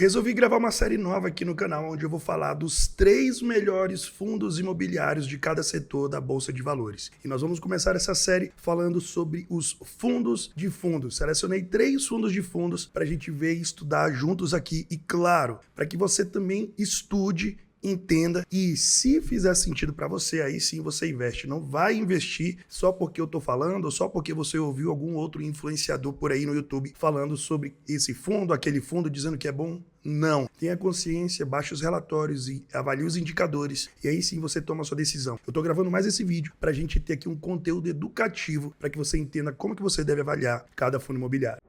resolvi gravar uma série nova aqui no canal, onde eu vou falar dos 3 melhores fundos imobiliários de cada setor da Bolsa de Valores. E nós vamos começar essa série falando sobre os fundos de fundos. Selecionei 3 fundos de fundos para a gente ver e estudar juntos aqui. E claro, para que você também estude, entenda, e se fizer sentido para você, aí sim você investe. Não vai investir só porque eu tô falando, ou só porque você ouviu algum outro influenciador por aí no YouTube falando sobre esse fundo, aquele fundo, dizendo que é bom. Não. Tenha consciência, baixe os relatórios e avalie os indicadores. E aí sim você toma a sua decisão. Eu tô gravando mais esse vídeo pra gente ter aqui um conteúdo educativo para que você entenda como que você deve avaliar cada fundo imobiliário.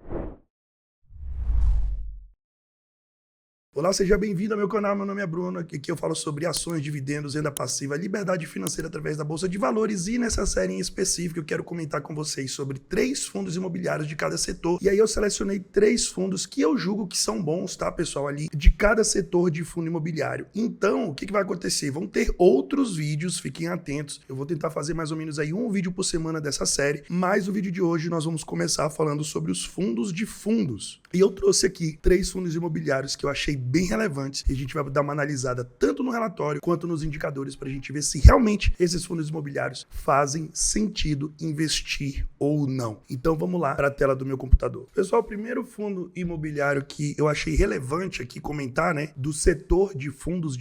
Olá, seja bem-vindo ao meu canal, meu nome é Bruno, aqui eu falo sobre ações, dividendos, renda passiva, liberdade financeira através da Bolsa de Valores, e nessa série em específico eu quero comentar com vocês sobre 3 fundos imobiliários de cada setor. E aí eu selecionei 3 fundos que eu julgo que são bons, tá, pessoal, ali de cada setor de fundo imobiliário. Então, o que vai acontecer? Vão ter outros vídeos, fiquem atentos, eu vou tentar fazer mais ou menos aí um vídeo por semana dessa série, mas o vídeo de hoje nós vamos começar falando sobre os fundos de fundos. E eu trouxe aqui 3 fundos imobiliários que eu achei bem relevantes e a gente vai dar uma analisada tanto no relatório quanto nos indicadores para a gente ver se realmente esses fundos imobiliários fazem sentido investir ou não. Então vamos lá para a tela do meu computador. Pessoal, o primeiro fundo imobiliário que eu achei relevante aqui comentar, né, do setor de fundos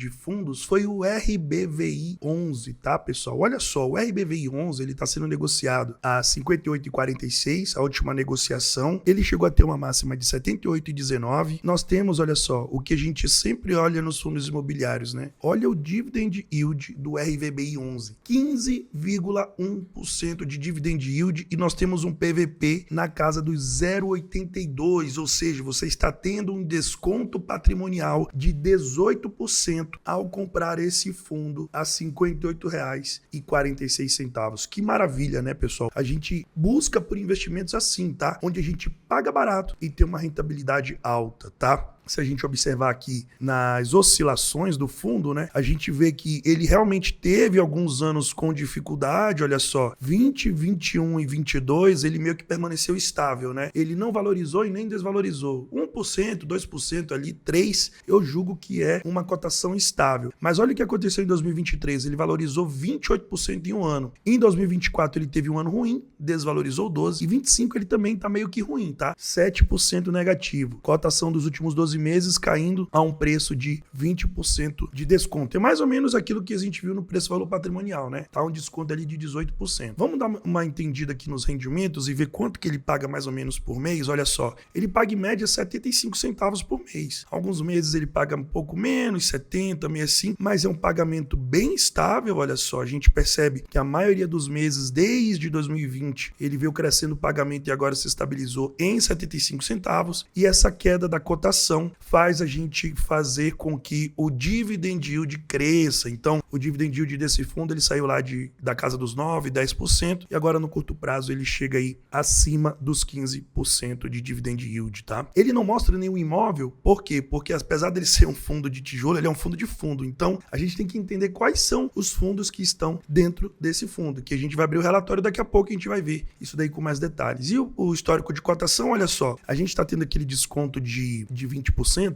foi o RBVI 11, tá, pessoal? Olha só, o RBVI 11, ele está sendo negociado a 58,46, a última negociação. Ele chegou a ter uma máxima de 78,19. Nós temos, olha só, o que a gente sempre olha nos fundos imobiliários, né? Olha o dividend yield do RBVI 11, 15,1% de dividend yield, e nós temos um PVP na casa dos 0,82, ou seja, você está tendo um desconto patrimonial de 18% ao comprar esse fundo a R$ 58,46. Que maravilha, né, pessoal? A gente busca por investimentos assim, tá? Onde a gente paga barato e tem uma rentabilidade alta, tá? Se a gente observar aqui nas oscilações do fundo, né, a gente vê que ele realmente teve alguns anos com dificuldade, olha só, 20, 21 e 22, ele meio que permaneceu estável, né? Ele não valorizou e nem desvalorizou. 1%, 2% ali, 3%, eu julgo que é uma cotação estável. Mas olha o que aconteceu em 2023, ele valorizou 28% em um ano. Em 2024 ele teve um ano ruim, desvalorizou 12%, e 25 ele também tá meio que ruim, tá? 7% negativo. Cotação dos últimos 12 meses caindo a um preço de 20% de desconto. É mais ou menos aquilo que a gente viu no preço-valor patrimonial, né? Tá um desconto ali de 18%. Vamos dar uma entendida aqui nos rendimentos e ver quanto que ele paga mais ou menos por mês. Olha só, ele paga em média 75 centavos por mês. Alguns meses ele paga um pouco menos, 70, 65, mas é um pagamento bem estável. Olha só, a gente percebe que a maioria dos meses, desde 2020, ele veio crescendo o pagamento e agora se estabilizou em 75 centavos, e essa queda da cotação faz a gente fazer com que o dividend yield cresça. Então, o dividend yield desse fundo, ele saiu lá da casa dos 9%, 10%, e agora no curto prazo ele chega aí acima dos 15% de dividend yield, tá? Ele não mostra nenhum imóvel, por quê? Porque apesar dele ser um fundo de tijolo, ele é um fundo de fundo. Então, a gente tem que entender quais são os fundos que estão dentro desse fundo, que a gente vai abrir o relatório daqui a pouco, a gente vai ver isso daí com mais detalhes. E o histórico de cotação, olha só, a gente está tendo aquele desconto de 20%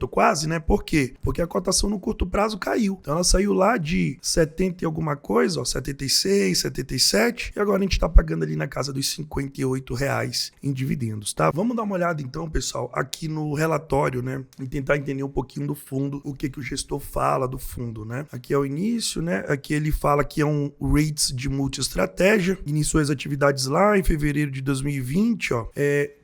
quase, né? Por quê? Porque a cotação no curto prazo caiu. Então ela saiu lá de 70 e alguma coisa, ó, 76, 77, e agora a gente tá pagando ali na casa dos R$58 em dividendos, tá? Vamos dar uma olhada então, pessoal, aqui no relatório, né? E tentar entender um pouquinho do fundo, o que o gestor fala do fundo, né? Aqui é o início, né? Aqui ele fala que é um REITs de multi-estratégia, iniciou as atividades lá em fevereiro de 2020, ó.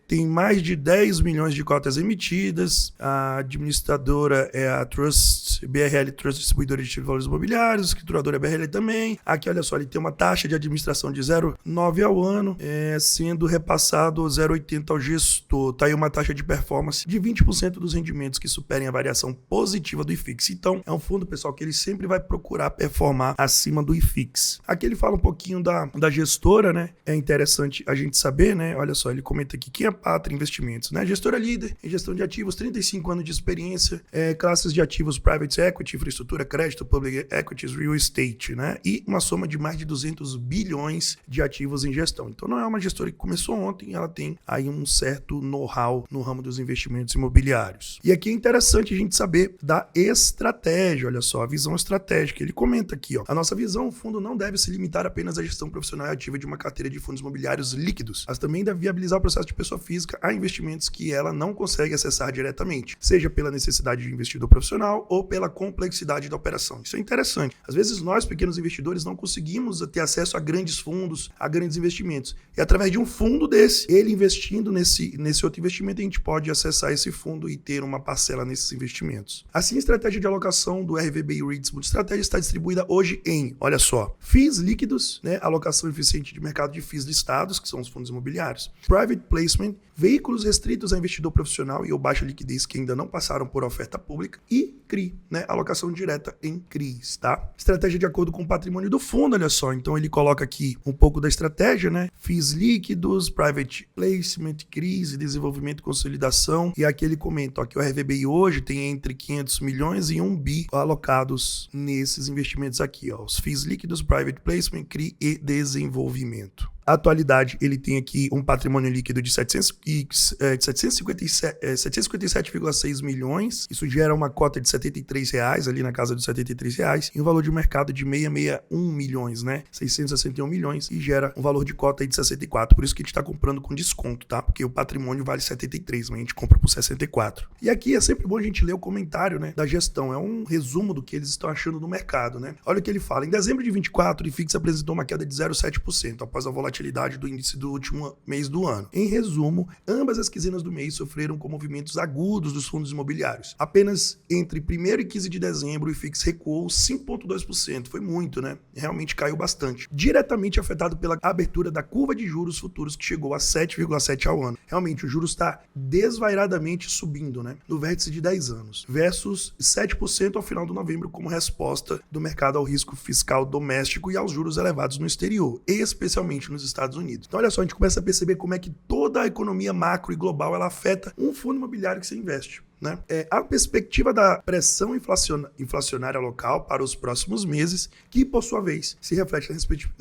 Tem mais de 10 milhões de cotas emitidas. A administradora é a Trust, BRL Trust Distribuidora de Valores Imobiliários, a escrituradora é BRL também. Aqui, olha só, ele tem uma taxa de administração de 0,9 ao ano, sendo repassado 0,80 ao gestor. Tá aí uma taxa de performance de 20% dos rendimentos que superem a variação positiva do IFIX. Então, é um fundo, pessoal, que ele sempre vai procurar performar acima do IFIX. Aqui ele fala um pouquinho da gestora, né? É interessante a gente saber, né? Olha só, ele comenta aqui quem Pátria Investimentos, né? Gestora líder em gestão de ativos, 35 anos de experiência, classes de ativos Private Equity, infraestrutura, crédito, Public Equities, Real Estate, né? E uma soma de mais de 200 bilhões de ativos em gestão. Então não é uma gestora que começou ontem, ela tem aí um certo know-how no ramo dos investimentos imobiliários. E aqui é interessante a gente saber da estratégia, olha só, a visão estratégica. Ele comenta aqui, ó, a nossa visão, o fundo não deve se limitar apenas à gestão profissional e ativa de uma carteira de fundos imobiliários líquidos, mas também deve viabilizar o processo de pessoa física a investimentos que ela não consegue acessar diretamente, seja pela necessidade de investidor profissional ou pela complexidade da operação. Isso é interessante. Às vezes nós, pequenos investidores, não conseguimos ter acesso a grandes fundos, a grandes investimentos. E através de um fundo desse, ele investindo nesse outro investimento, a gente pode acessar esse fundo e ter uma parcela nesses investimentos. Assim, a estratégia de alocação do RVBI REITs Multistratégia está distribuída hoje em, olha só, FIIs líquidos, né, alocação eficiente de mercado de FIIs listados, que são os fundos imobiliários, private placement, veículos restritos a investidor profissional e ou baixa liquidez que ainda não passaram por oferta pública e CRI, né, alocação direta em CRIs, tá? Estratégia de acordo com o patrimônio do fundo, olha só, então ele coloca aqui um pouco da estratégia, né, FIIs líquidos, private placement, CRIs, desenvolvimento e consolidação, e aqui ele comenta, ó, que o RVBI hoje tem entre 500 milhões e 1 bi alocados nesses investimentos aqui, ó, os FIIs líquidos, private placement, CRI e desenvolvimento. A atualidade, ele tem aqui um patrimônio líquido de 757,6 milhões. Isso gera uma cota de R$73, ali na casa dos R$73, e um valor de mercado de 661 milhões, né? 661 milhões, e gera um valor de cota aí de 64. Por isso que a gente está comprando com desconto, tá? Porque o patrimônio vale 73, mas a gente compra por 64. E aqui é sempre bom a gente ler o comentário, né, da gestão. É um resumo do que eles estão achando no mercado, né? Olha o que ele fala. Em dezembro de 24, o IFIX apresentou uma queda de 0,7% após a volatilidade do índice do último mês do ano. Em resumo, ambas as quinzenas do mês sofreram com movimentos agudos dos fundos imobiliários. Apenas entre 1º e 15 de dezembro, o IFIX recuou 5,2%. Foi muito, né? Realmente caiu bastante. Diretamente afetado pela abertura da curva de juros futuros, que chegou a 7,7% ao ano. Realmente, o juros está desvairadamente subindo, né? No vértice de 10 anos, versus 7% ao final de novembro, como resposta do mercado ao risco fiscal doméstico e aos juros elevados no exterior, especialmente nos Estados Unidos. Então, olha só, a gente começa a perceber como é que toda a economia macro e global ela afeta um fundo imobiliário que você investe, né? A perspectiva da pressão inflacionária local para os próximos meses, que por sua vez se reflete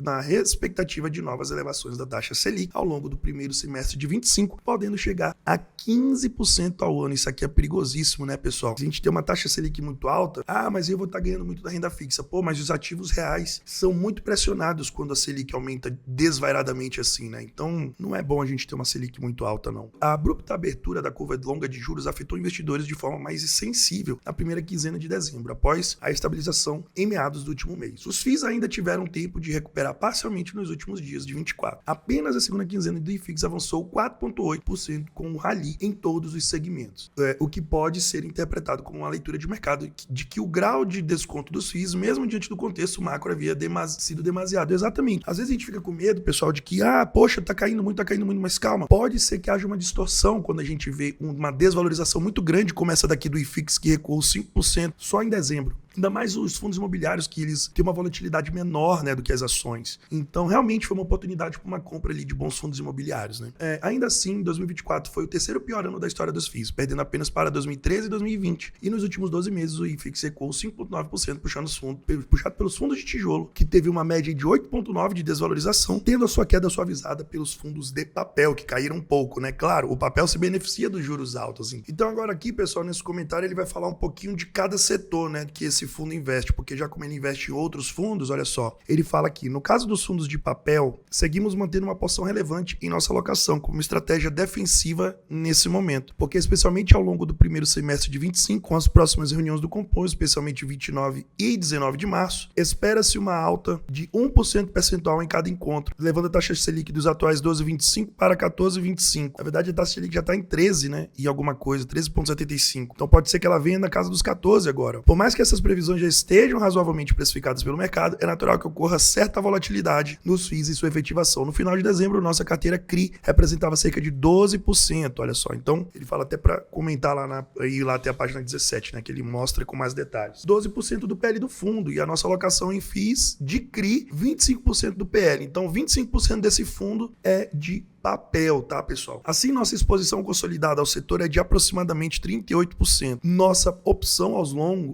na expectativa de novas elevações da taxa Selic ao longo do primeiro semestre de 25, podendo chegar a 15% ao ano. Isso aqui é perigosíssimo, né, pessoal? Se a gente tem uma taxa Selic muito alta, mas eu vou estar ganhando muito da renda fixa. Pô, mas os ativos reais são muito pressionados quando a Selic aumenta desvairadamente assim, né? Então, não é bom a gente ter uma Selic muito alta, não. A abrupta abertura da curva longa de juros afetou investidores de forma mais sensível na primeira quinzena de dezembro, após a estabilização em meados do último mês. Os FIIs ainda tiveram tempo de recuperar parcialmente nos últimos dias de 24. Apenas a segunda quinzena do IFIX avançou 4,8% com um rally em todos os segmentos, o que pode ser interpretado como uma leitura de mercado de que o grau de desconto dos FIIs, mesmo diante do contexto macro, havia sido demasiado. Exatamente. Às vezes a gente fica com medo, pessoal, de que, poxa, tá caindo muito, mas calma. Pode ser que haja uma distorção quando a gente vê uma desvalorização muito grande como essa daqui do IFIX, que recuou 5% só em dezembro. Ainda mais os fundos imobiliários, que eles têm uma volatilidade menor, né, do que as ações. Então, realmente foi uma oportunidade para uma compra ali de bons fundos imobiliários, né? Ainda assim, 2024 foi o terceiro pior ano da história dos FIIs, perdendo apenas para 2013 e 2020. E nos últimos 12 meses, o IFIX recuou 5,9%, puxado pelos fundos de tijolo, que teve uma média de 8,9% de desvalorização, tendo a sua queda suavizada pelos fundos de papel, que caíram um pouco, né? Claro, o papel se beneficia dos juros altos. Então, agora aqui, pessoal, nesse comentário, ele vai falar um pouquinho de cada setor, né, que esse fundo investe, porque já como ele investe em outros fundos, olha só, ele fala aqui, no caso dos fundos de papel, seguimos mantendo uma porção relevante em nossa alocação como estratégia defensiva nesse momento, porque especialmente ao longo do primeiro semestre de 25, com as próximas reuniões do Compom, especialmente 29 e 19 de março, espera-se uma alta de 1% percentual em cada encontro, levando a taxa Selic dos atuais 12,25 para 14,25. Na verdade, a taxa Selic já está em 13, né, e alguma coisa, 13,75. Então pode ser que ela venha na casa dos 14 agora. Por mais que essas previsões já estejam razoavelmente precificadas pelo mercado, é natural que ocorra certa volatilidade nos FIIs e sua efetivação. No final de dezembro, nossa carteira CRI representava cerca de 12%, olha só. Então, ele fala até para comentar lá até a página 17, né, que ele mostra com mais detalhes. 12% do PL do fundo, e a nossa alocação em FIIs de CRI, 25% do PL. Então, 25% desse fundo é de papel, tá, pessoal? Assim, nossa exposição consolidada ao setor é de aproximadamente 38%. Nossa opção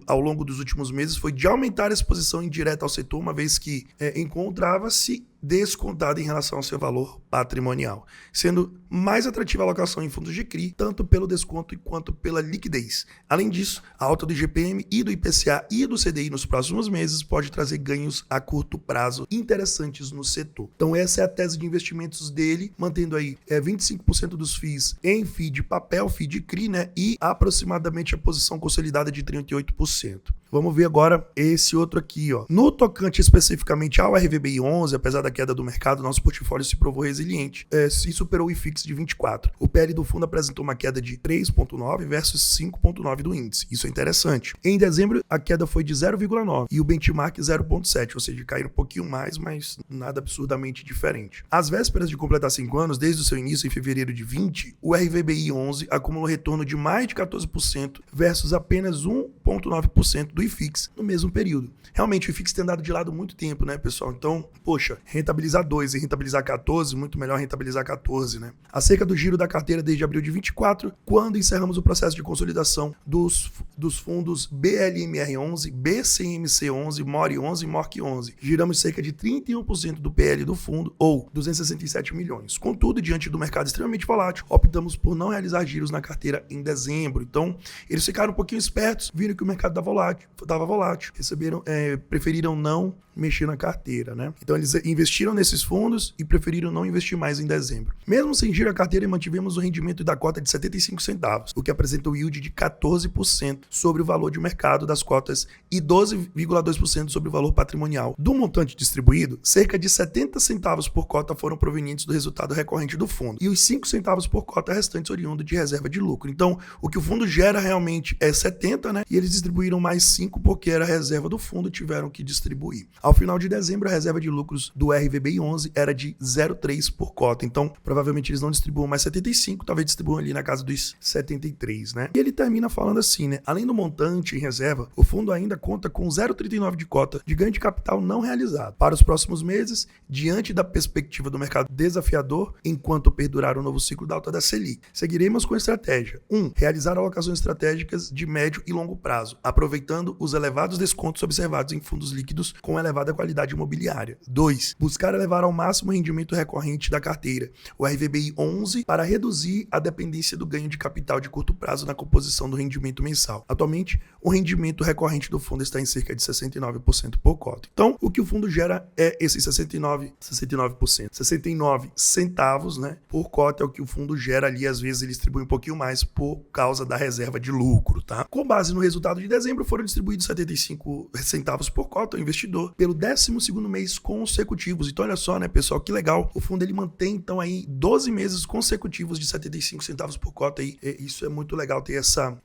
ao longo dos últimos meses foi de aumentar a exposição indireta ao setor, uma vez que encontrava-se descontado em relação ao seu valor patrimonial, sendo mais atrativa a alocação em fundos de CRI, tanto pelo desconto quanto pela liquidez. Além disso, a alta do IGPM e do IPCA e do CDI nos próximos meses pode trazer ganhos a curto prazo interessantes no setor. Então essa é a tese de investimentos dele, mantendo aí 25% dos FIIs em FII de papel, FII de CRI, né, e aproximadamente a posição consolidada de 38%. Vamos ver agora esse outro aqui, ó. No tocante especificamente ao RVBI 11, apesar da queda do mercado, nosso portfólio se provou resiliente e superou o IFIX de 24. O PL do fundo apresentou uma queda de 3,9 versus 5,9 do índice. Isso é interessante. Em dezembro, a queda foi de 0,9 e o benchmark 0,7, ou seja, caíram um pouquinho mais, mas nada absurdamente diferente. Às vésperas de completar 5 anos, desde o seu início em fevereiro de 20, o RVBI 11 acumulou retorno de mais de 14% versus apenas 1,9% do IFIX no mesmo período. Realmente, o IFIX tem andado de lado muito tempo, né, pessoal? Então, poxa, rentabilizar 2 e rentabilizar 14, muito melhor rentabilizar 14, né? Acerca do giro da carteira desde abril de 24, quando encerramos o processo de consolidação dos fundos BLMR11, BCMC11, MORI11 e MORC11. Giramos cerca de 31% do PL do fundo, ou 267 milhões. Contudo, diante do mercado extremamente volátil, optamos por não realizar giros na carteira em dezembro. Então, eles ficaram um pouquinho espertos, viram que o mercado estava volátil, preferiram não mexer na carteira, né? Então eles investiram nesses fundos e preferiram não investir mais em dezembro. Mesmo sem giro a carteira, mantivemos o rendimento da cota de 75 centavos, o que apresentou yield de 14% sobre o valor de mercado das cotas e 12,2% sobre o valor patrimonial. Do montante distribuído, cerca de 70 centavos por cota foram provenientes do resultado recorrente do fundo e os 5 centavos por cota restantes oriundo de reserva de lucro. Então, o que o fundo gera realmente é 70, né? E eles distribuíram mais 5 porque era a reserva do fundo, tiveram que distribuir. Ao final de dezembro, a reserva de lucros do RVBI 11 era de 0,3 por cota. Então, provavelmente eles não distribuam mais 75, talvez distribuam ali na casa dos 73, né? E ele termina falando assim, né? Além do montante em reserva, o fundo ainda conta com 0,39 de cota de ganho de capital não realizado. Para os próximos meses, diante da perspectiva do mercado desafiador, enquanto perdurar o novo ciclo da alta da Selic, seguiremos com a estratégia. 1. Realizar alocações estratégicas de médio e longo prazo, aproveitando os elevados descontos observados em fundos líquidos com elevada qualidade imobiliária. 2. Buscar elevar ao máximo o rendimento recorrente da carteira, o RVBI 11, para reduzir a dependência do ganho de capital de curto prazo na composição do rendimento mensal. Atualmente, o rendimento recorrente do fundo está em cerca de 69% por cota. Então, o que o fundo gera é esses 69 centavos, né, por cota é o que o fundo gera ali, às vezes ele distribui um pouquinho mais por causa da reserva de lucro, tá? Com base no resultado de dezembro, foram distribuídos 75 centavos por cota ao investidor pelo 12º mês consecutivos. Então, olha só, né, pessoal, que legal. O fundo ele mantém, então, aí 12 meses consecutivos de 75 centavos por cota aí. Isso é muito legal ter essa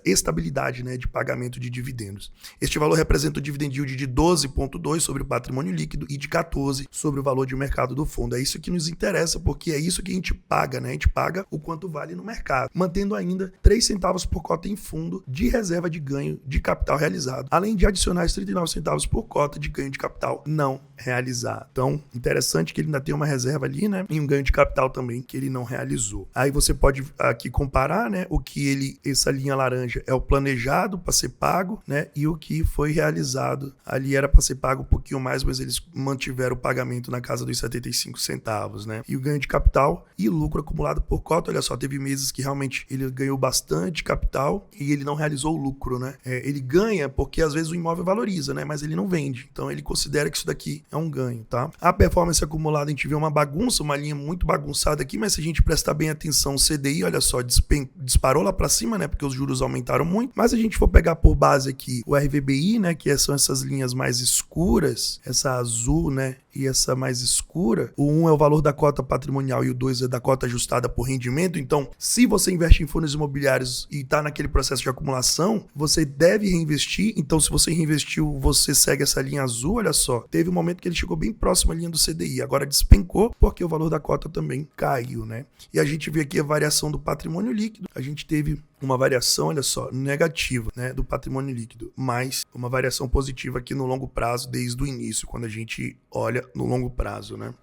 estabilidade, né, de pagamento de dividendos. Este valor representa o dividend yield de 12,2 sobre o patrimônio líquido e de 14 sobre o valor de mercado do fundo. É isso que nos interessa, porque é isso que a gente paga, né? A gente paga o quanto vale no mercado, mantendo ainda 3 centavos por cota em fundo de reserva de ganho de capital realizado, além de adicionais 39 centavos por cota de ganho de capital não realizado. Então, interessante que ele ainda tem uma reserva ali, né? E um ganho de capital também que ele não realizou. Aí você pode aqui comparar, né? O que essa linha laranja é o planejado para ser pago, né? E o que foi realizado ali era para ser pago um pouquinho mais, mas eles mantiveram o pagamento na casa dos 75 centavos, né? E o ganho de capital e lucro acumulado por cota, olha só, teve meses que realmente ele ganhou bastante capital e ele não realizou o lucro, né? Ele ganha porque às vezes o imóvel valoriza, né? Mas ele não vende. Então ele considera que isso daqui é um ganho, tá? A performance acumulada, a gente vê uma bagunça, uma linha muito bagunçada aqui, mas se a gente prestar bem atenção, o CDI, olha só, disparou lá para cima, né? Porque os juros aumentaram muito. Mas se a gente for pegar por base aqui o RVBI, né? Que são essas linhas mais escuras, essa azul, né? E essa mais escura, o 1 é o valor da cota patrimonial e o 2 é da cota ajustada por rendimento. Então, se você investe em fundos imobiliários e está naquele processo de acumulação, você deve reinvestir. Então, se você reinvestiu, você segue essa linha azul, olha só. Teve um momento que ele chegou bem próximo à linha do CDI, agora despencou porque o valor da cota também caiu, né? E a gente vê aqui a variação do patrimônio líquido. A gente teve uma variação, olha só, negativa, né, do patrimônio líquido, mas uma variação positiva aqui no longo prazo desde o início, quando a gente olha no longo prazo, né?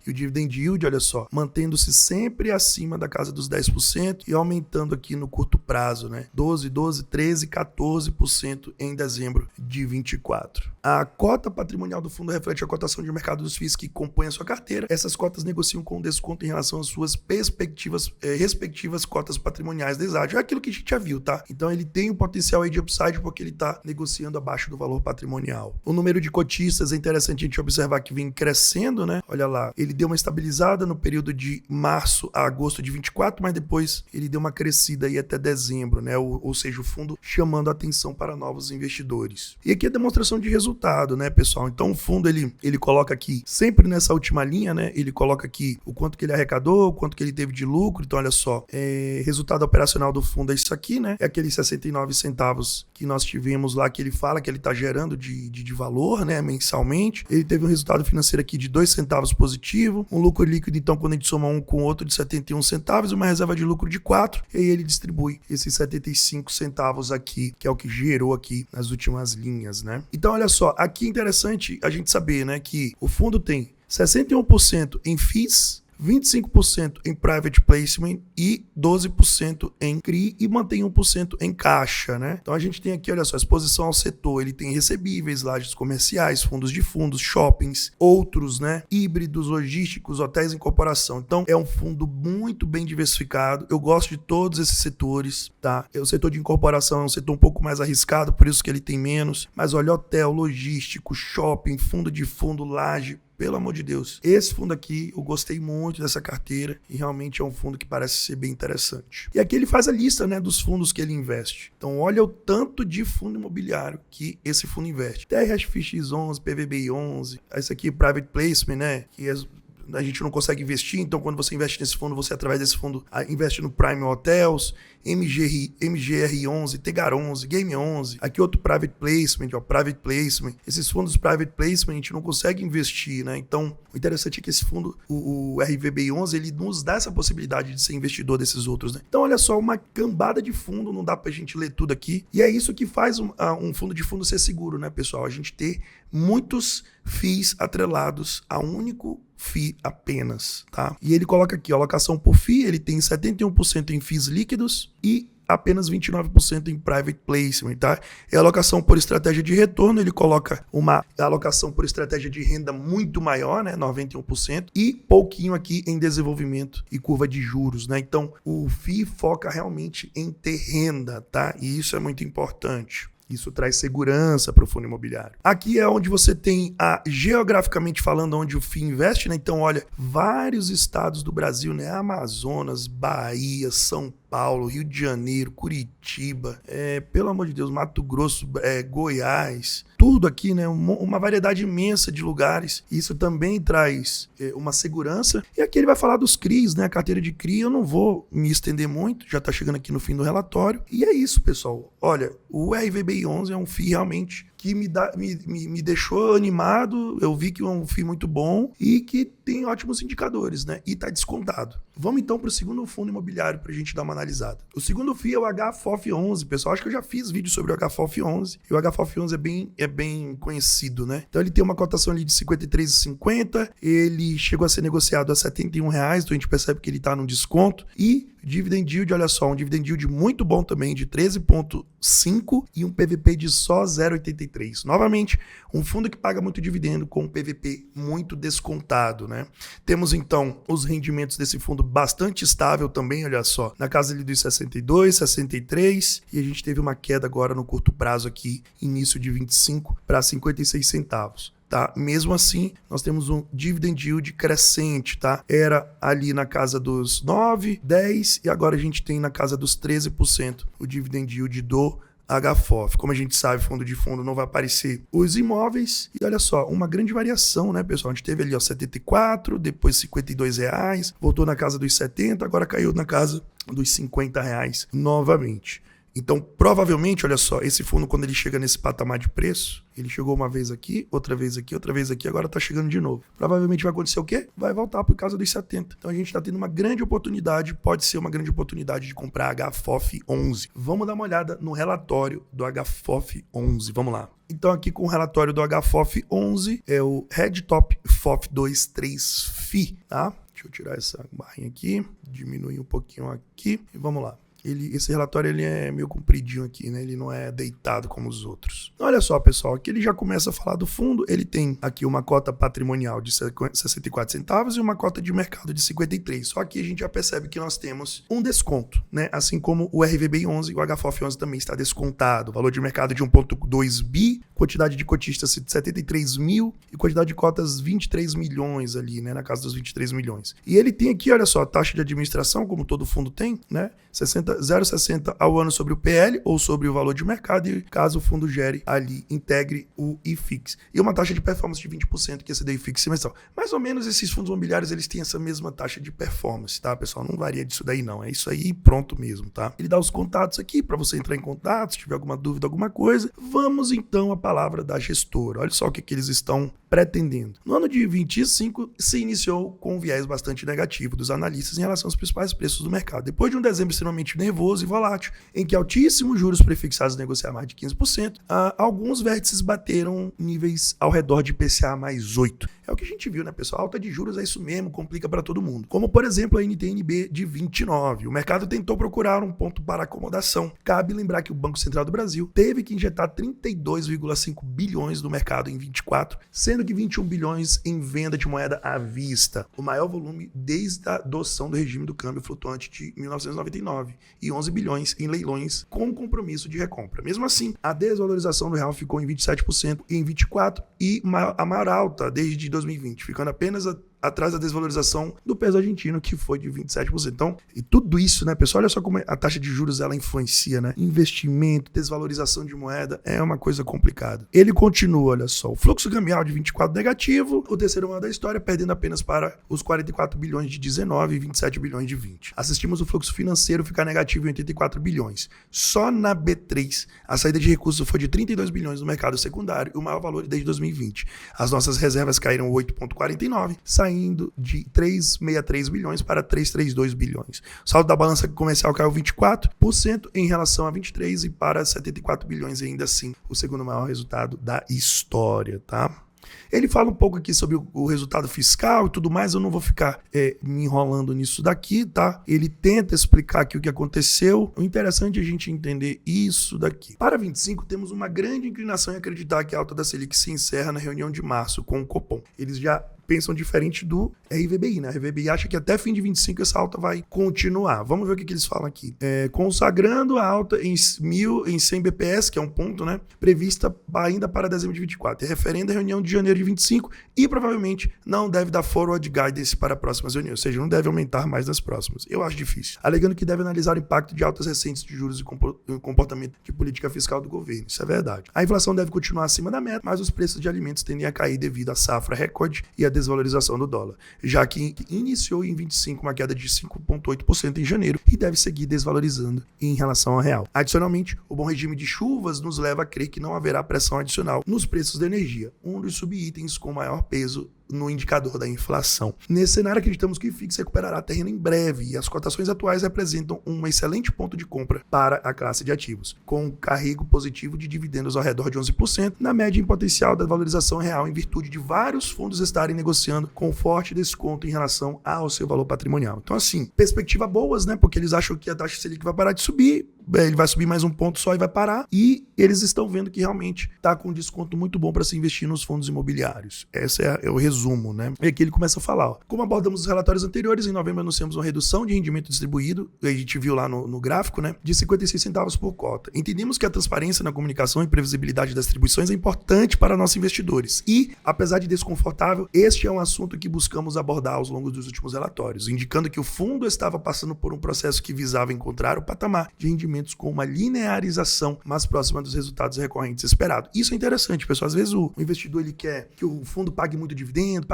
E o dividend yield, olha só, mantendo-se sempre acima da casa dos 10% e aumentando aqui no curto prazo, né? 12, 13, 14% em dezembro de 24. A cota patrimonial do fundo reflete a cotação de mercado dos FIIs que compõem a sua carteira. Essas cotas negociam com desconto em relação às suas respectivas cotas patrimoniais da Exade. É aquilo que a gente já viu, tá? Então ele tem um potencial aí de upside porque ele está negociando abaixo do valor patrimonial. O número de cotistas é interessante a gente observar que vem crescendo, né? Olha lá, ele deu uma estabilizada no período de março a agosto de 24, mas depois ele deu uma crescida aí até dezembro, né? Ou seja, o fundo chamando a atenção para novos investidores. E aqui a demonstração de resultado, né, pessoal? Então o fundo ele coloca aqui, sempre nessa última linha, né? Ele coloca aqui o quanto que ele arrecadou, o quanto que ele teve de lucro. Então olha só, resultado operacional do fundo é isso aqui, né? É aqueles 69 centavos que nós tivemos lá, que ele fala que ele está gerando de valor, né, mensalmente. Ele teve um resultado financeiro aqui de 2 centavos positivo, um lucro líquido, então, quando a gente soma um com o outro, de 71 centavos, uma reserva de lucro de 4, e aí ele distribui esses 75 centavos aqui, que é o que gerou aqui nas últimas linhas, né? Então, olha só, aqui é interessante a gente saber, né, que o fundo tem 61% em FIIs, 25% em private placement e 12% em CRI e mantém 1% em caixa, né? Então a gente tem aqui, olha só, exposição ao setor, ele tem recebíveis, lajes comerciais, fundos de fundos, shoppings, outros, né? Híbridos, logísticos, hotéis em corporação. Então é um fundo muito bem diversificado. Eu gosto de todos esses setores, tá? O setor de incorporação é um setor um pouco mais arriscado, por isso que ele tem menos. Mas olha, hotel, logístico, shopping, fundo de fundo, laje. Pelo amor de Deus. Esse fundo aqui, eu gostei muito dessa carteira e realmente é um fundo que parece ser bem interessante. E aqui ele faz a lista, né, dos fundos que ele investe. Então olha o tanto de fundo imobiliário que esse fundo investe. TRFX 11, PVBI 11, esse aqui Private Placement, né, que a gente não consegue investir, então quando você investe nesse fundo, você através desse fundo investe no Prime Hotels, MGR11, Tegar 11, Game 11, aqui outro Private Placement, ó, Private Placement. Esses fundos Private Placement a gente não consegue investir, né? Então, o interessante é que esse fundo, o RVBI 11, ele nos dá essa possibilidade de ser investidor desses outros, né? Então, olha só, uma cambada de fundo, não dá pra gente ler tudo aqui, e é isso que faz um fundo de fundo ser seguro, né, pessoal? A gente ter muitos FIIs atrelados a um único FII apenas, tá? E ele coloca aqui, a alocação por FII, ele tem 71% em FIIs líquidos e apenas 29% em private placement, tá? E a alocação por estratégia de retorno, ele coloca uma alocação por estratégia de renda muito maior, né, 91%, e pouquinho aqui em desenvolvimento e curva de juros, né? Então, o FII foca realmente em ter renda, tá? E isso é muito importante. Isso traz segurança para o fundo imobiliário. Aqui é onde você tem, geograficamente falando, onde o FII investe, né? Então, olha, vários estados do Brasil, né? Amazonas, Bahia, São Paulo, Rio de Janeiro, Curitiba, pelo amor de Deus, Mato Grosso, Goiás, tudo aqui, né? Uma variedade imensa de lugares. Isso também traz uma segurança. E aqui ele vai falar dos CRIs, né? A carteira de CRI, eu não vou me estender muito, já está chegando aqui no fim do relatório. E é isso, pessoal. Olha, o RVBI 11 é um FII realmente que me deixou animado. Eu vi que é um FII muito bom e que tem ótimos indicadores, né? E está descontado. Vamos então para o segundo fundo imobiliário para a gente dar uma analisada. O segundo FII é o HFOF11, pessoal. Acho que eu já fiz vídeo sobre o HFOF11 e o HFOF11 é bem conhecido, né? Então ele tem uma cotação ali de R$ 53,50, ele chegou a ser negociado a R$ 71, então a gente percebe que ele está num desconto. E dividend yield, olha só, um dividend yield muito bom também, de 13,5 e um PVP de só 0,83. Novamente, um fundo que paga muito dividendo com um PVP muito descontado, né? Temos então os rendimentos desse fundo bastante estável também, olha só, na casa ali dos 62, 63, e a gente teve uma queda agora no curto prazo aqui, início de 25 para 56 centavos. Tá? Mesmo assim, nós temos um dividend yield crescente, tá? Era ali na casa dos 9, 10 e agora a gente tem na casa dos 13% o dividend yield do HFOF. Como a gente sabe, fundo de fundo não vai aparecer os imóveis. E olha só, uma grande variação, né, pessoal? A gente teve ali, ó, 74, depois 52 reais, voltou na casa dos 70, agora caiu na casa dos 50 reais novamente. Então, provavelmente, olha só, esse fundo, quando ele chega nesse patamar de preço, ele chegou uma vez aqui, outra vez aqui, outra vez aqui, agora tá chegando de novo. Provavelmente vai acontecer o quê? Vai voltar por causa dos 70. Então a gente tá tendo uma grande oportunidade, pode ser uma grande oportunidade de comprar HFOF 11. Vamos dar uma olhada no relatório do HFOF 11. Vamos lá. Então aqui com o relatório do HFOF 11 é o RedTop FOF 23 FI, tá? Deixa eu tirar essa barrinha aqui, diminuir um pouquinho aqui e vamos lá. Esse relatório ele é meio compridinho aqui, né? Ele não é deitado como os outros. Olha só, pessoal, aqui ele já começa a falar do fundo. Ele tem aqui uma cota patrimonial de 64 centavos e uma cota de mercado de 53. Só que a gente já percebe que nós temos um desconto, né? Assim como o RVBI 11 e o HFOF 11 também está descontado. Valor de mercado de 1,2 bi, quantidade de cotistas 73 mil e quantidade de cotas 23 milhões ali, né? Na casa dos 23 milhões. E ele tem aqui, olha só, taxa de administração, como todo fundo tem, né? 0,60 ao ano sobre o PL ou sobre o valor de mercado e caso o fundo gere ali, integre o IFIX. E uma taxa de performance de 20% que é CDI IFIX semestral. Mais ou menos esses fundos imobiliários, eles têm essa mesma taxa de performance, tá, pessoal? Não varia disso daí não, é isso aí pronto mesmo, tá? Ele dá os contatos aqui para você entrar em contato, se tiver alguma dúvida, alguma coisa. Vamos então à palavra da gestora. Olha só o que eles estão pretendendo. No ano de 25, se iniciou com um viés bastante negativo dos analistas em relação aos principais preços do mercado. Depois de um dezembro extremamente nervoso e volátil, em que altíssimos juros prefixados negociaram mais de 15%, alguns vértices bateram níveis ao redor de IPCA mais 8%. É o que a gente viu, né, pessoal? Alta de juros é isso mesmo, complica para todo mundo. Como, por exemplo, a NTNB de 29. O mercado tentou procurar um ponto para acomodação. Cabe lembrar que o Banco Central do Brasil teve que injetar 32,5 bilhões no mercado em 24, sendo que 21 bilhões em venda de moeda à vista, o maior volume desde a adoção do regime do câmbio flutuante de 1999, e 11 bilhões em leilões com compromisso de recompra. Mesmo assim, a desvalorização do real ficou em 27% em 24 e a maior alta desde 2020, ficando apenas atrás da desvalorização do peso argentino, que foi de 27%. Então, e tudo isso, né, pessoal? Olha só como a taxa de juros ela influencia, né? Investimento, desvalorização de moeda, é uma coisa complicada. Ele continua, olha só, o fluxo cambial de 24 negativo, o terceiro ano da história, perdendo apenas para os 44 bilhões de 19 e 27 bilhões de 20. Assistimos o fluxo financeiro ficar negativo em 84 bilhões. Só na B3, a saída de recursos foi de 32 bilhões no mercado secundário, o maior valor desde 2020. As nossas reservas caíram 8,49, saindo de 3,63 bilhões para 3,32 bilhões. O saldo da balança comercial caiu 24% em relação a 23 e para 74 bilhões, ainda assim, o segundo maior resultado da história, tá? Ele fala um pouco aqui sobre o resultado fiscal e tudo mais, eu não vou ficar me enrolando nisso daqui, tá? Ele tenta explicar aqui o que aconteceu. O interessante é a gente entender isso daqui. Para 25, temos uma grande inclinação em acreditar que a alta da Selic se encerra na reunião de março com o Copom. Eles já pensam diferente do RVBI, né? A RVBI acha que até fim de 25 essa alta vai continuar. Vamos ver o que eles falam aqui. Consagrando a alta em 100 BPS, que é um ponto, né? Prevista ainda para dezembro de 24. Referendo à reunião de janeiro de 25 e provavelmente não deve dar forward guidance para próximas reuniões, ou seja, não deve aumentar mais nas próximas. Eu acho difícil. Alegando que deve analisar o impacto de altas recentes de juros e comportamento de política fiscal do governo. Isso é verdade. A inflação deve continuar acima da meta, mas os preços de alimentos tendem a cair devido à safra recorde e à desvalorização do dólar, já que iniciou em 25 uma queda de 5,8% em janeiro e deve seguir desvalorizando em relação ao real. Adicionalmente, o bom regime de chuvas nos leva a crer que não haverá pressão adicional nos preços da energia, um dos subitens com maior peso no indicador da inflação. Nesse cenário, acreditamos que o IFIX recuperará terreno em breve e as cotações atuais representam um excelente ponto de compra para a classe de ativos, com um carrego positivo de dividendos ao redor de 11%, na média em potencial da valorização real em virtude de vários fundos estarem negociando com forte desconto em relação ao seu valor patrimonial. Então, assim, perspectiva boas, né? Porque eles acham que a taxa Selic vai parar de subir, ele vai subir mais um ponto só e vai parar, e eles estão vendo que realmente está com um desconto muito bom para se investir nos fundos imobiliários. Esse é o resumo, né? E aqui ele começa a falar, ó, como abordamos os relatórios anteriores, em novembro anunciamos uma redução de rendimento distribuído, a gente viu lá no gráfico, né, de 56 centavos por cota. Entendemos que a transparência na comunicação e previsibilidade das distribuições é importante para nossos investidores e, apesar de desconfortável, este é um assunto que buscamos abordar ao longo dos últimos relatórios, indicando que o fundo estava passando por um processo que visava encontrar o patamar de rendimento rendimentos com uma linearização mais próxima dos resultados recorrentes esperados. Isso é interessante, pessoal. Às vezes o investidor ele quer que o fundo pague muito dividendo,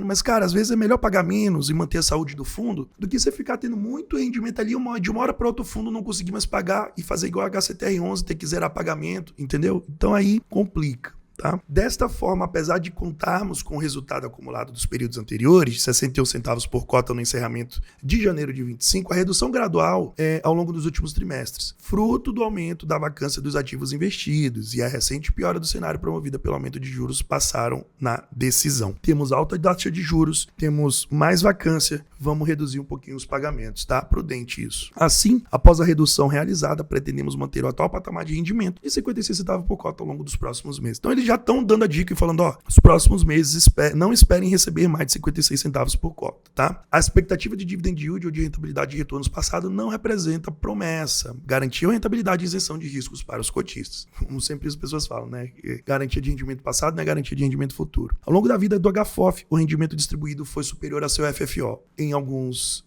mas, cara, às vezes é melhor pagar menos e manter a saúde do fundo do que você ficar tendo muito rendimento ali, de uma hora para outra o fundo não conseguir mais pagar e fazer igual a HCTR11, ter que zerar pagamento, entendeu? Então aí complica. Tá? Desta forma, apesar de contarmos com o resultado acumulado dos períodos anteriores, 61 centavos por cota no encerramento de janeiro de 25, a redução gradual é ao longo dos últimos trimestres, fruto do aumento da vacância dos ativos investidos e a recente piora do cenário promovida pelo aumento de juros passaram na decisão. Temos alta taxa de juros, temos mais vacância, vamos reduzir um pouquinho os pagamentos, tá? Prudente isso. Assim, após a redução realizada, pretendemos manter o atual patamar de rendimento de 56 centavos por cota ao longo dos próximos meses. Então, eles já estão dando a dica e falando, os próximos meses não esperem receber mais de 56 centavos por cota, tá? A expectativa de dividend yield ou de rentabilidade de retornos passados não representa promessa, garantia ou rentabilidade de isenção de riscos para os cotistas. Como sempre as pessoas falam, né? Garantia de rendimento passado não é garantia de rendimento futuro. Ao longo da vida do HFOF, o rendimento distribuído foi superior a seu FFO. Em alguns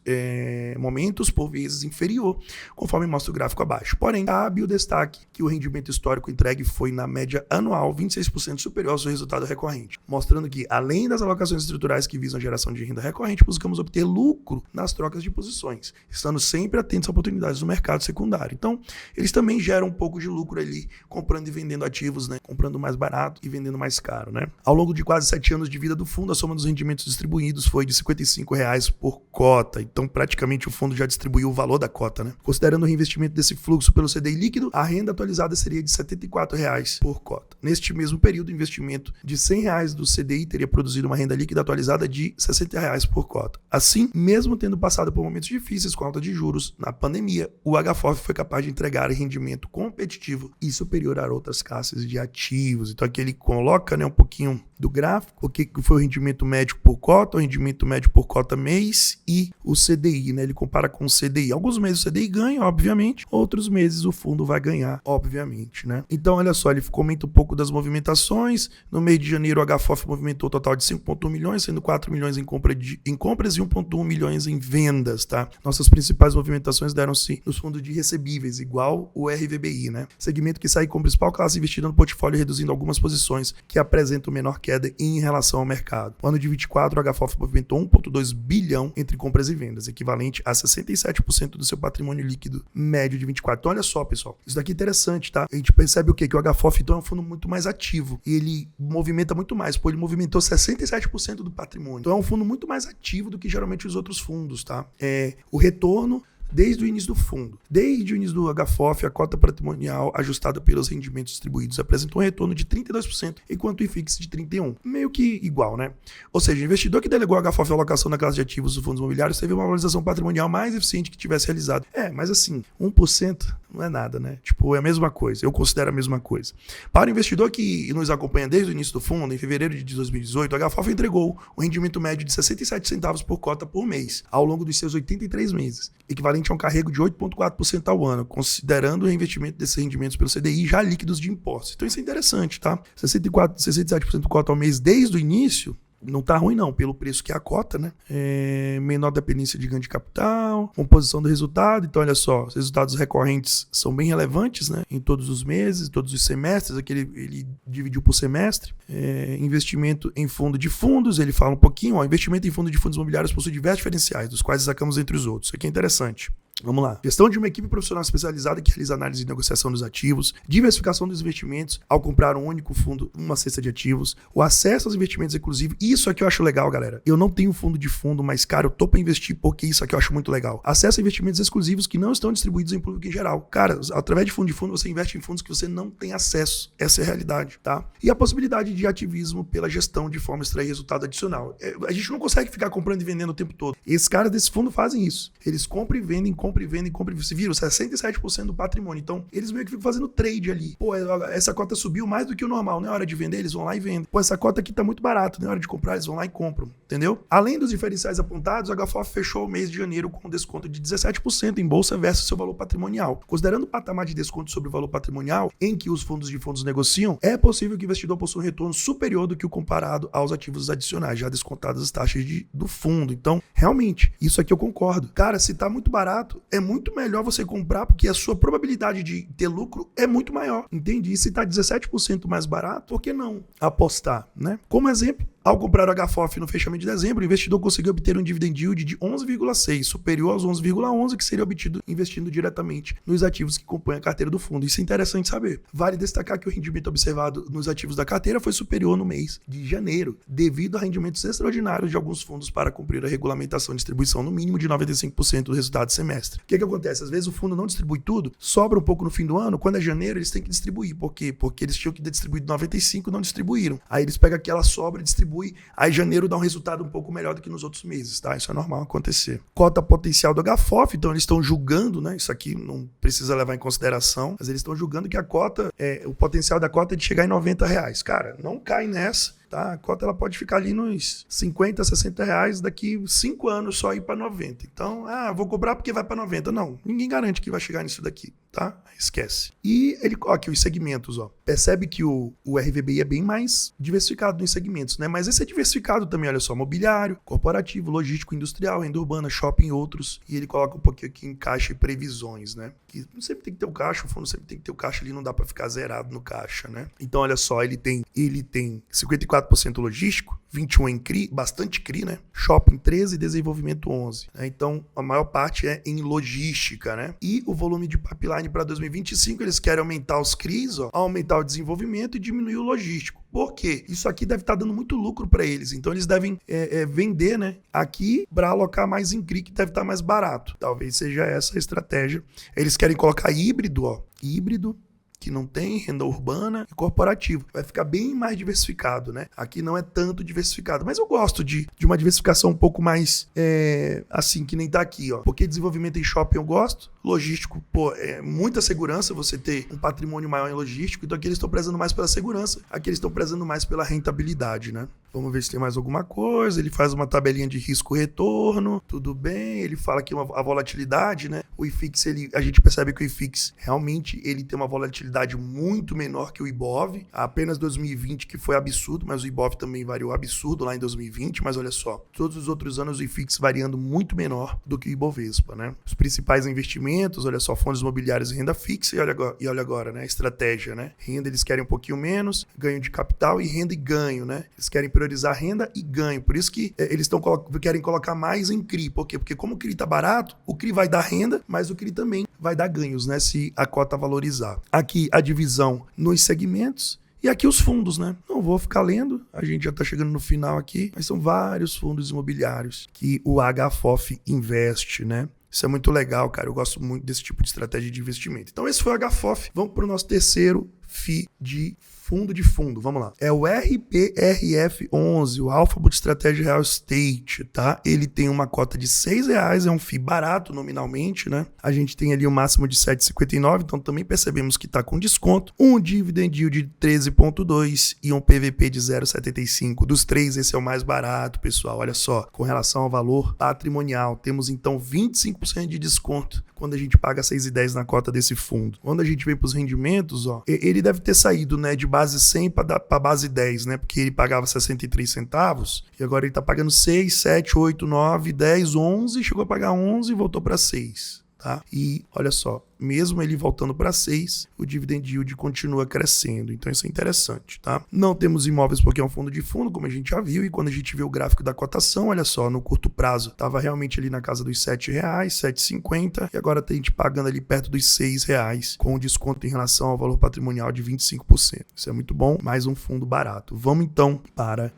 momentos, por vezes inferior, conforme mostra o gráfico abaixo. Porém, cabe o destaque que o rendimento histórico entregue foi, na média anual, 26% superior ao seu resultado recorrente, mostrando que, além das alocações estruturais que visam a geração de renda recorrente, buscamos obter lucro nas trocas de posições, estando sempre atentos a oportunidades do mercado secundário. Então, eles também geram um pouco de lucro ali, comprando e vendendo ativos, né? Comprando mais barato e vendendo mais caro, né? Ao longo de quase 7 anos de vida do fundo, a soma dos rendimentos distribuídos foi de R$ 55,00 por cota. Então, praticamente, o fundo já distribuiu o valor da cota, né? Considerando o reinvestimento desse fluxo pelo CDI líquido, a renda atualizada seria de R$ 74,00 por cota. Neste mesmo período, o investimento de R$ 100,00 do CDI teria produzido uma renda líquida atualizada de R$ 60,00 por cota. Assim, mesmo tendo passado por momentos difíceis com alta de juros na pandemia, o HFOF foi capaz de entregar rendimento competitivo e superior a outras classes de ativos. Então aqui ele coloca, né, um pouquinho do gráfico, o que foi o rendimento médio por cota, o rendimento médio por cota mês e o CDI, né? Ele compara com o CDI. Alguns meses o CDI ganha, obviamente, outros meses o fundo vai ganhar, obviamente, né? Então, olha só, ele comenta um pouco das movimentações. No mês de janeiro, o HFOF movimentou um total de 5,1 milhões, sendo 4 milhões em compras e 1,1 milhões em vendas, tá? Nossas principais movimentações deram-se nos fundos de recebíveis, igual o RVBI, né? Segmento que sai como principal classe investida no portfólio, reduzindo algumas posições que apresentam menor queda em relação ao mercado. No ano de 24, o HFOF movimentou 1,2 bilhão entre compras e vendas, equivalente a 67% do seu patrimônio líquido médio de 24. Então, olha só, pessoal, isso daqui é interessante, tá? A gente percebe o quê? Que o HFOF, então, é um fundo muito mais ativo e ele movimenta muito mais. Pô, ele movimentou 67% do patrimônio. Então, é um fundo muito mais ativo do que geralmente os outros fundos, tá? O retorno desde o início do fundo. Desde o início do HFOF, a cota patrimonial ajustada pelos rendimentos distribuídos apresentou um retorno de 32%, enquanto o IFIX de 31%. Meio que igual, né? Ou seja, o investidor que delegou a HFOF a alocação na classe de ativos dos fundos imobiliários teve uma valorização patrimonial mais eficiente que tivesse realizado. Mas assim, 1% não é nada, né? Tipo, é a mesma coisa. Eu considero a mesma coisa. Para o investidor que nos acompanha desde o início do fundo, em fevereiro de 2018, a HFOF entregou um rendimento médio de 67 centavos por cota por mês, ao longo dos seus 83 meses, equivalente a um carrego de 8,4% ao ano, considerando o reinvestimento desses rendimentos pelo CDI já líquidos de impostos. Então isso é interessante, tá? 67% de cota ao mês desde o início, não tá ruim não, pelo preço que é a cota, né? Menor dependência de ganho de capital, composição do resultado. Então, olha só, os resultados recorrentes são bem relevantes, né? Em todos os meses, todos os semestres. Aqui ele dividiu por semestre. Investimento em fundo de fundos, ele fala um pouquinho. Investimento em fundo de fundos imobiliários possui diversos diferenciais, dos quais destacamos entre os outros. Isso aqui é interessante. Vamos lá. Gestão de uma equipe profissional especializada que realiza análise e negociação dos ativos, diversificação dos investimentos ao comprar um único fundo, uma cesta de ativos, o acesso aos investimentos exclusivos. Isso aqui eu acho legal, galera. Eu não tenho fundo de fundo, mas, cara, eu tô pra investir porque isso aqui eu acho muito legal. Acesso a investimentos exclusivos que não estão distribuídos em público em geral. Cara, através de fundo, você investe em fundos que você não tem acesso. Essa é a realidade, tá? E a possibilidade de ativismo pela gestão de forma a extrair resultado adicional. A gente não consegue ficar comprando e vendendo o tempo todo. Esses caras desse fundo fazem isso. Eles compram e vendem, você viram, 67% do patrimônio. Então, eles meio que ficam fazendo trade ali. Pô, essa cota subiu mais do que o normal. Não é hora de vender, eles vão lá e vendem. Pô, essa cota aqui tá muito barato, não é hora de comprar, eles vão lá e compram. Entendeu? Além dos diferenciais apontados, a HFOF fechou o mês de janeiro com um desconto de 17% em bolsa versus seu valor patrimonial. Considerando o patamar de desconto sobre o valor patrimonial em que os fundos de fundos negociam, é possível que o investidor possua um retorno superior do que o comparado aos ativos adicionais, já descontadas as taxas do fundo. Então, realmente, isso aqui eu concordo. Cara, se tá muito barato, barato, é muito melhor você comprar porque a sua probabilidade de ter lucro é muito maior, entende? E se está 17% mais barato, por que não apostar, né? Como exemplo, ao comprar o HFOF no fechamento de dezembro, o investidor conseguiu obter um dividend yield de 11,6, superior aos 11,11 que seria obtido investindo diretamente nos ativos que compõem a carteira do fundo. Isso é interessante saber. Vale destacar que o rendimento observado nos ativos da carteira foi superior no mês de janeiro, devido a rendimentos extraordinários de alguns fundos para cumprir a regulamentação de distribuição no mínimo de 95% do resultado do semestre. O que acontece? Às vezes o fundo não distribui tudo, sobra um pouco no fim do ano, quando é janeiro eles têm que distribuir. Por quê? Porque eles tinham que ter distribuído 95% e não distribuíram. Aí eles pegam aquela sobra e distribuem. Aí janeiro dá um resultado um pouco melhor do que nos outros meses, tá? Isso é normal acontecer. Cota potencial do HFOF, então eles estão julgando, né? Isso aqui não precisa levar em consideração, mas eles estão julgando que a cota, o potencial da cota é de chegar em R$90. Cara, não cai nessa. Tá? A cota ela pode ficar ali nos R$50, R$60 daqui 5 anos só ir para 90. Então, vou cobrar porque vai para 90. Não, ninguém garante que vai chegar nisso daqui, tá? Esquece. E ele aqui os segmentos, ó. Percebe que o RVBI é bem mais diversificado nos segmentos, né? Mas esse é diversificado também, olha só, mobiliário, corporativo, logístico, industrial, renda urbana, shopping e outros. E ele coloca um pouquinho aqui em caixa e previsões, né? Que sempre tem que ter o caixa, o fundo sempre tem que ter o caixa ali, não dá para ficar zerado no caixa, né? Então, olha só, ele tem 54% logístico, 21% em CRI, bastante CRI, né? Shopping 13%, desenvolvimento 11%. Né? Então, a maior parte é em logística, né? E o volume de pipeline para 2025, eles querem aumentar os CRIs, ó, aumentar o desenvolvimento e diminuir o logístico. Por quê? Isso aqui deve estar dando muito lucro para eles. Então, eles devem vender, né? Aqui para alocar mais em CRI, que deve estar mais barato. Talvez seja essa a estratégia. Eles querem colocar híbrido, ó. Híbrido, que não tem renda urbana e corporativo. Vai ficar bem mais diversificado, né? Aqui não é tanto diversificado, mas eu gosto de uma diversificação um pouco mais, assim, que nem tá aqui, ó. Porque desenvolvimento em shopping eu gosto, logístico, é muita segurança você ter um patrimônio maior em logístico, então aqui eles estão prezando mais pela segurança, aqui eles estão prezando mais pela rentabilidade, né? Vamos ver se tem mais alguma coisa. Ele faz uma tabelinha de risco-retorno, tudo bem. Ele fala que a volatilidade, né? O IFIX, a gente percebe que o IFIX realmente ele tem uma volatilidade muito menor que o IBOV. Apenas 2020 que foi absurdo, mas o IBOV também variou absurdo lá em 2020. Mas olha só, todos os outros anos o IFIX variando muito menor do que o IBOVESPA, né? Os principais investimentos, olha só, fundos imobiliários e renda fixa. E olha agora, né? Estratégia, né? Renda eles querem um pouquinho menos, ganho de capital e renda e ganho, né? Eles querem priorizar renda e ganho. Por isso que eles querem colocar mais em CRI. Por quê? Porque como o CRI tá barato, o CRI vai dar renda, mas o CRI também vai dar ganhos, né? Se a cota valorizar. Aqui a divisão nos segmentos e aqui os fundos, né? Não vou ficar lendo, a gente já tá chegando no final aqui, mas são vários fundos imobiliários que o HFOF investe, né? Isso é muito legal, cara. Eu gosto muito desse tipo de estratégia de investimento. Então esse foi o HFOF. Vamos para o nosso terceiro FI de fundo. Vamos lá. É o RPRF11, o Alphabet Strategy Real Estate, tá? Ele tem uma cota de R$6, é um FII barato nominalmente, né? A gente tem ali o máximo de 7,59, então também percebemos que tá com desconto. Um dividend yield de 13,2 e um PVP de 0,75. Dos três, esse é o mais barato, pessoal. Olha só, com relação ao valor patrimonial, temos então 25% de desconto quando a gente paga 6,10 na cota desse fundo. Quando a gente vem para os rendimentos, ó, ele deve ter saído, né, de base 100 para base 10, né? Porque ele pagava 63 centavos e agora ele tá pagando 6, 7, 8, 9, 10, 11, chegou a pagar 11 e voltou para 6. Tá? E olha só, mesmo ele voltando para 6, o dividend yield continua crescendo. Então isso é interessante, tá? Não temos imóveis porque é um fundo de fundo, como a gente já viu, e quando a gente vê o gráfico da cotação, olha só, no curto prazo estava realmente ali na casa dos R$7, R$7,50, e agora tem gente pagando ali perto dos R$6, com desconto em relação ao valor patrimonial de 25%. Isso é muito bom, mais um fundo barato. Vamos então para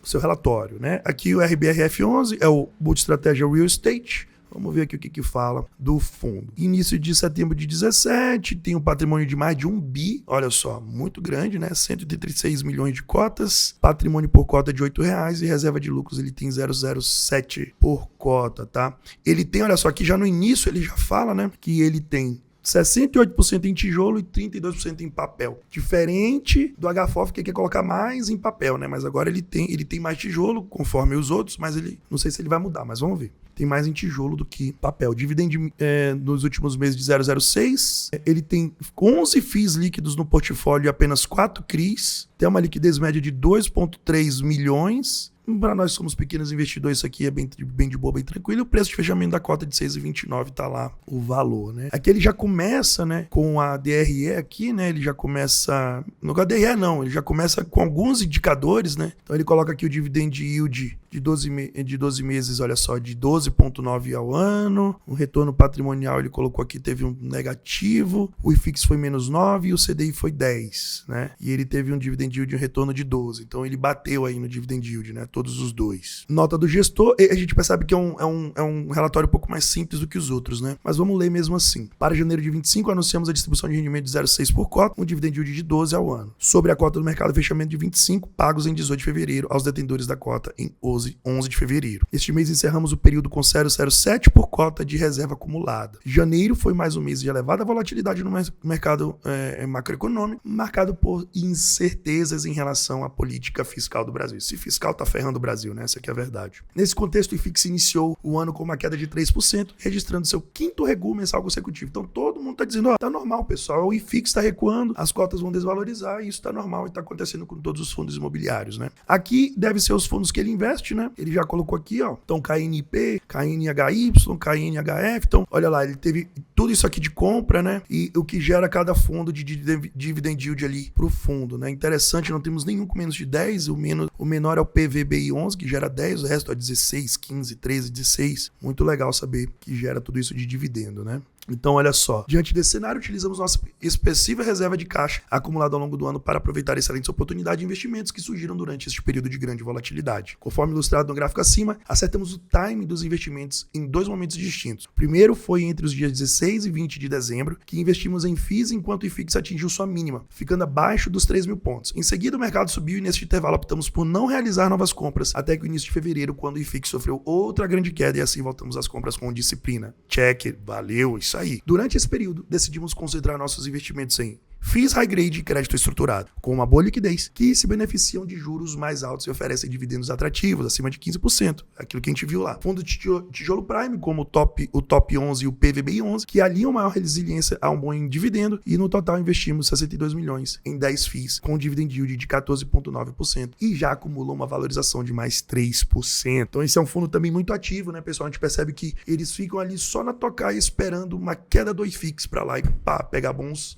o seu relatório, né? Aqui o RBRF11 é o Multistratégia Real Estate. Vamos ver aqui o que fala do fundo. Início de setembro de 17, tem um patrimônio de mais de 1 bi, olha só, muito grande, né? 136 milhões de cotas, patrimônio por cota de R$8 e reserva de lucros ele tem 0,07 por cota, tá? Ele tem, olha só, aqui já no início ele já fala, né, que ele tem 68% em tijolo e 32% em papel. Diferente do HFOF, que quer colocar mais em papel, né? Mas agora ele tem mais tijolo, conforme os outros, mas ele não sei se ele vai mudar, mas vamos ver. Tem mais em tijolo do que papel. Dividend nos últimos meses de 0,06. Ele tem 11 FIIs líquidos no portfólio e apenas 4 CRIs. Tem uma liquidez média de 2,3 milhões. Para nós somos pequenos investidores, isso aqui é bem de boa, bem tranquilo. O preço de fechamento da cota de 6,29 tá lá o valor, né? Aqui ele já começa, né, com a DRE aqui, né? Ele já começa... No caso da DRE não, ele já começa com alguns indicadores, né? Então ele coloca aqui o dividend yield de 12 meses, olha só, de 12,9 ao ano. O retorno patrimonial ele colocou aqui, teve um negativo. O IFIX foi menos 9 e o CDI foi 10, né? E ele teve um dividend yield e um retorno de 12. Então ele bateu aí no dividend yield, né? Todos os dois. Nota do gestor, a gente percebe que é um relatório um pouco mais simples do que os outros, né? Mas vamos ler mesmo assim. Para janeiro de 25, anunciamos a distribuição de rendimento de 0,6 por cota, um dividend yield de 12 ao ano. Sobre a cota do mercado, fechamento de 25, pagos em 18 de fevereiro aos detentores da cota em 11 de fevereiro. Este mês encerramos o período com 0,07 por cota de reserva acumulada. Janeiro foi mais um mês de elevada volatilidade no mercado macroeconômico, marcado por incertezas em relação à política fiscal do Brasil. Esse fiscal tá ferrando o Brasil, né? Essa aqui é a verdade. Nesse contexto, o IFIX iniciou o ano com uma queda de 3%, registrando seu quinto recuo mensal consecutivo. Então todo mundo tá dizendo, tá normal, pessoal, o IFIX tá recuando, as cotas vão desvalorizar, e isso tá normal e tá acontecendo com todos os fundos imobiliários, né? Aqui deve ser os fundos que ele investe, né? Ele já colocou aqui, ó, então KNP, KNHY, KNHF, então olha lá, ele teve tudo isso aqui de compra, né? E o que gera cada fundo de dividend yield ali pro fundo, né? Interessante, não temos nenhum com menos de 10, o menor é o PVBI11, que gera 10, o resto é 16, 15, 13, 16. Muito legal saber que gera tudo isso de dividendo, né? Então, olha só, diante desse cenário, utilizamos nossa expressiva reserva de caixa acumulada ao longo do ano para aproveitar excelentes oportunidades de investimentos que surgiram durante este período de grande volatilidade. Conforme ilustrado no gráfico acima, acertamos o time dos investimentos em dois momentos distintos. O primeiro foi entre os dias 16 e 20 de dezembro, que investimos em FIIs enquanto o IFIX atingiu sua mínima, ficando abaixo dos 3.000 pontos. Em seguida, o mercado subiu e neste intervalo optamos por não realizar novas compras até que o início de fevereiro, quando o IFIX sofreu outra grande queda e assim voltamos às compras com disciplina. Check, valeu, isso aí. Durante esse período, decidimos concentrar nossos investimentos em FIIs high grade e crédito estruturado, com uma boa liquidez, que se beneficiam de juros mais altos e oferecem dividendos atrativos, acima de 15%, aquilo que a gente viu lá. Fundo de tijolo prime, como o top 11 e o PVBI 11, que aliam maior resiliência a um bom dividendo, e no total investimos 62 milhões em 10 FIIs, com um dividend yield de 14,9%, e já acumulou uma valorização de mais 3%. Então esse é um fundo também muito ativo, né, pessoal? A gente percebe que eles ficam ali só na tocaia esperando uma queda do IFIX para lá e pegar bons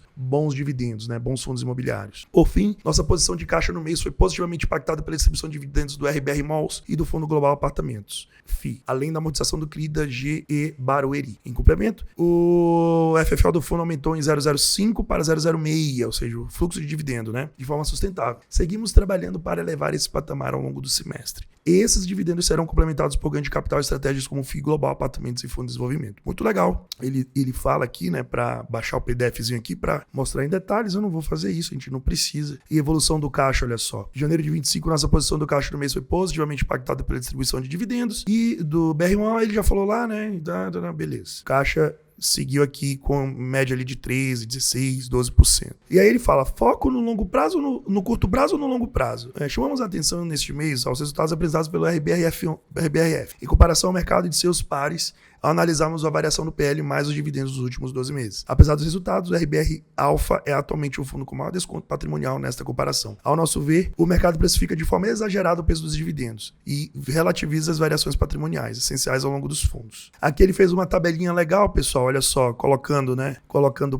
dividendos, né? Bons fundos imobiliários. Por fim, nossa posição de caixa no mês foi positivamente impactada pela distribuição de dividendos do RBR Malls e do Fundo Global Apartamentos, FI, além da amortização do CRI da GE Barueri. Em complemento, o FFO do fundo aumentou em 0,05 para 0,06, ou seja, o fluxo de dividendo, né? De forma sustentável. Seguimos trabalhando para elevar esse patamar ao longo do semestre. Esses dividendos serão complementados por ganho de capital e estratégias como FI Global Apartamentos e Fundo de Desenvolvimento. Muito legal. Ele fala aqui, né, para baixar o PDFzinho aqui para mostrar em detalhes. Eu não vou fazer isso, a gente não precisa. E evolução do caixa, olha só. Em janeiro de 25, nossa posição do caixa no mês foi positivamente impactada pela distribuição de dividendos. E do BR1, ele já falou lá, né? Beleza. Caixa seguiu aqui com média ali de 13, 16, 12%. E aí ele fala, foco no longo prazo, no curto prazo ou no longo prazo? Chamamos a atenção neste mês aos resultados apresentados pelo RBRF em comparação ao mercado e de seus pares, ao analisarmos a variação do PL mais os dividendos dos últimos 12 meses. Apesar dos resultados, o RBR Alpha é atualmente o fundo com maior desconto patrimonial nesta comparação. Ao nosso ver, o mercado precifica de forma exagerada o peso dos dividendos e relativiza as variações patrimoniais essenciais ao longo dos fundos. Aqui ele fez uma tabelinha legal, pessoal, olha só, colocando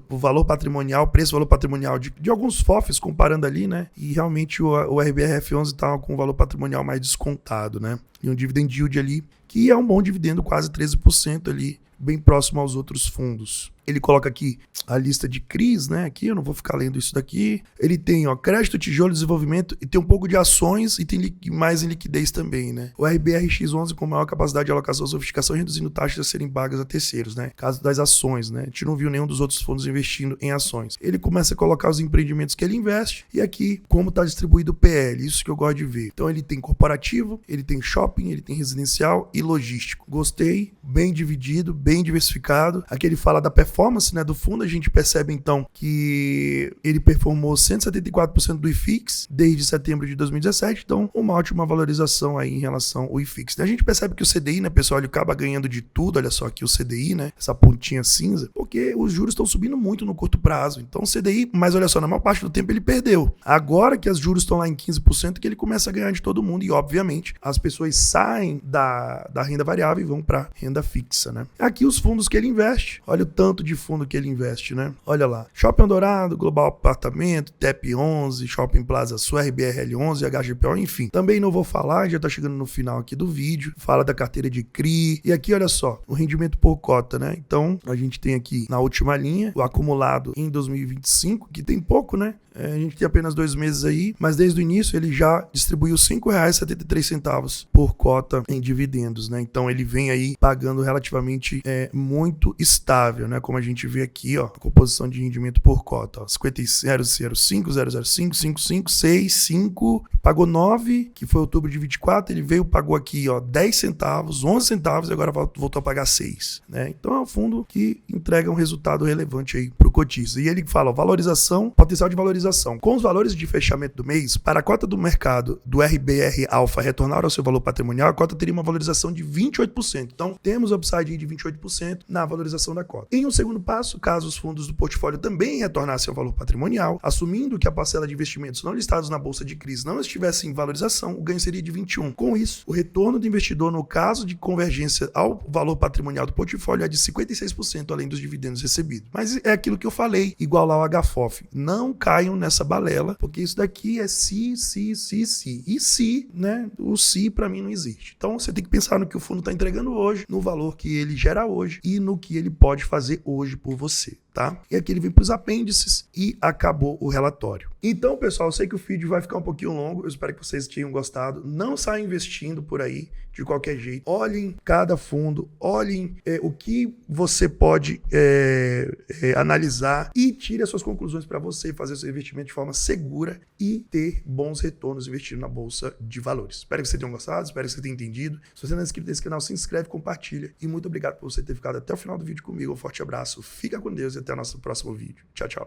o valor patrimonial, preço-valor patrimonial de alguns FOFs, comparando ali, né? E realmente o RBRF11 está com o valor patrimonial mais descontado, né? E um dividend yield ali, que é um bom dividendo, quase 13% ali, bem próximo aos outros fundos. Ele coloca aqui a lista de CRIs, né? Aqui eu não vou ficar lendo isso daqui. Ele tem, ó, crédito, tijolo, desenvolvimento e tem um pouco de ações e tem mais em liquidez também, né? O RBRX11 com maior capacidade de alocação e sofisticação, reduzindo taxas a serem pagas a terceiros, né? Caso das ações, né? A gente não viu nenhum dos outros fundos investindo em ações. Ele começa a colocar os empreendimentos que ele investe e aqui como está distribuído o PL, isso que eu gosto de ver. Então ele tem corporativo, ele tem shopping, ele tem residencial e logístico. Gostei, bem dividido, bem diversificado. Aqui ele fala da performance performance, né, do fundo, a gente percebe então que ele performou 174% do IFIX desde setembro de 2017, então uma ótima valorização aí em relação ao IFIX. A gente percebe que o CDI, né, pessoal, ele acaba ganhando de tudo, olha só aqui o CDI, né, essa pontinha cinza, porque os juros estão subindo muito no curto prazo. Então o CDI, mas olha só, na maior parte do tempo ele perdeu. Agora que os juros estão lá em 15%, que ele começa a ganhar de todo mundo e, obviamente, as pessoas saem da renda variável e vão para renda fixa, né? Aqui os fundos que ele investe, olha o tanto de fundo que ele investe, né? Olha lá, Shopping Dourado, Global Apartamento, TEP 11, Shopping Plaza Sul, RBRL 11, HGPO, enfim. Também não vou falar, já tá chegando no final aqui do vídeo, fala da carteira de CRI, e aqui olha só, o rendimento por cota, né? Então, a gente tem aqui na última linha, o acumulado em 2025, que tem pouco, né? A gente tem apenas 2 meses aí, mas desde o início ele já distribuiu R$ 5,73 por cota em dividendos, né? Então ele vem aí pagando relativamente muito estável, né? Como a gente vê aqui, ó, a composição de rendimento por cota, ó, 0,05, 0,05, 55, 6, 5, pagou 9, que foi outubro de 24, ele veio, pagou aqui, ó, 10 centavos, 11 centavos e agora voltou a pagar 6, né? Então é um fundo que entrega um resultado relevante aí pro cotista. E ele fala, ó, valorização, potencial de valorização. Com os valores de fechamento do mês, para a cota do mercado do RBR Alpha retornar ao seu valor patrimonial, a cota teria uma valorização de 28%. Então, temos upside de 28% na valorização da cota. Em um segundo passo, caso os fundos do portfólio também retornassem ao valor patrimonial, assumindo que a parcela de investimentos não listados na bolsa de CRIs não estivesse em valorização, o ganho seria de 21%. Com isso, o retorno do investidor no caso de convergência ao valor patrimonial do portfólio é de 56%, além dos dividendos recebidos. Mas é aquilo que eu falei, igual lá o HFOF. Não caiam nessa balela, porque isso daqui é se. E se, né? O se para mim não existe. Então você tem que pensar no que o fundo está entregando hoje, no valor que ele gera hoje e no que ele pode fazer hoje por você, tá? E aqui ele vem para os apêndices e acabou o relatório. Então, pessoal, eu sei que o vídeo vai ficar um pouquinho longo, eu espero que vocês tenham gostado. Não saiam investindo por aí de qualquer jeito. Olhem cada fundo, olhem o que você pode analisar e tire as suas conclusões para você fazer o seu investimento de forma segura e ter bons retornos investindo na Bolsa de Valores. Espero que vocês tenham gostado, espero que você tenha entendido. Se você não é inscrito nesse canal, se inscreve, compartilha. E muito obrigado por você ter ficado até o final do vídeo comigo. Um forte abraço, fica com Deus e até o nosso próximo vídeo. Tchau, tchau.